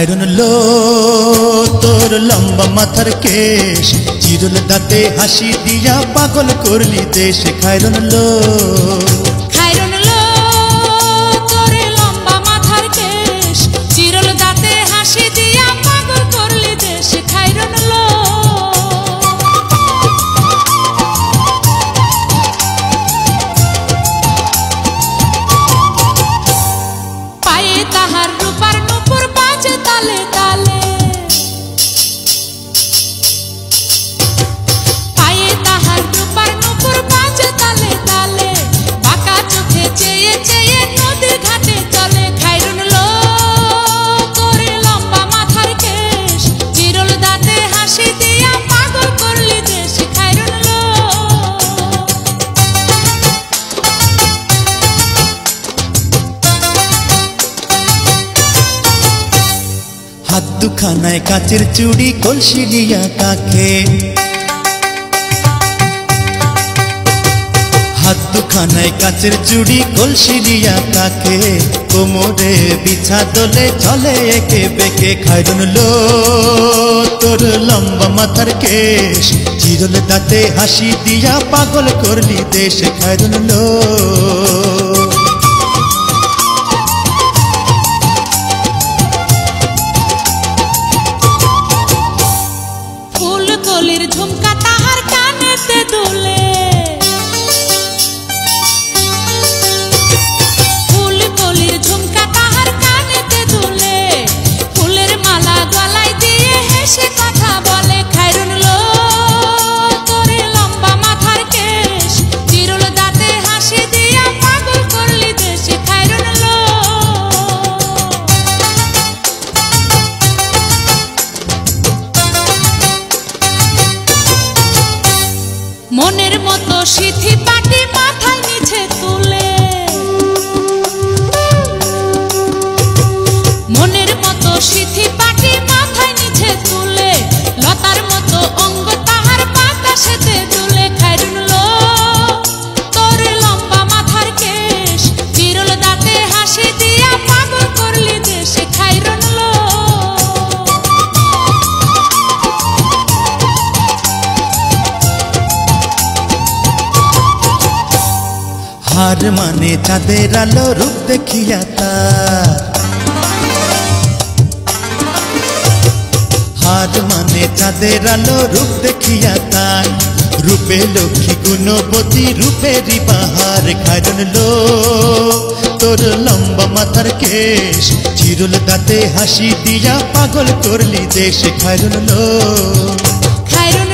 খায়রন লো তোর লম্বা মাথার কেশ, চিরল দাঁতে হাসি দিয়া পাগল করলি দেশ। খায়রন লো তোর লম্বা মাথার কেশ, চিরল দাঁতে হাসি দিয়া পাগল করলি দেশ। খায়রন লো পায়ে তাহার রূপার নূপুর বাজে তালে তালে, পায়ে তাহার রূপার নূপুর বাজে তালে তালে, বাঁকা চোখে চেয়ে চেয়ে নদীর ঘাটে চলে। খায়রন লো তোর লম্বা মাথার কেশ, চিরল দাঁতে হাসি দিয়া পাগল করলি দেশ। খায়রন লো হাত দুখানায় কাচের চুড়ি কলসি দিয়া কাকে, হাত দুখানায় কাচের চুড়ি কলসি দিয়া কাকে, কোমরে বিছা দোলে চলে একে বেঁকে। খায়রন লো তোর লম্বা মাথার কেশ, চিরল দাঁতে হাসি দিয়া পাগল করলি দেশ। খায়রন লো ফুলকলির ঝুমকা তাহার কানেতে দুলে, ফুলকলির ঝুমকা তাহার কানেতে দুলে, ফুলের মালা গলায় দিয়ে হেসে কথা বলে। খায়রন লো তোর লম্বা মাথার কেশ, চিরল দাঁতে হাসি দিয়া পাগল করলি দেশ। খায়রন লো মনের মতো সিথি পাটি মাথায় নিচে তুলে, মনের মতো সিথি পাটি মাথায় নিচে তুলে, লতার মতো অঙ্গ তাহার বাতাসেতে দুলে। খায়রন লো তোর লম্বা মাথার কেশ, চিরল দাঁতে হাসি দিয়া পাগল করলি দেশ। খায়রন লো হার মানে চাঁদের আলো রূপ দেখিয়া তার, হার মানে চাঁদের আলো রূপ দেখিয়া তার, রূপে লক্ষ্মী গুণবতী রূপেরই বাহার। খায়রন লো তোর লম্বা মাথার কেশ, চিরল দাঁতে হাসি দিয়া পাগল করলি দেশ। খায়রন লো খায়রন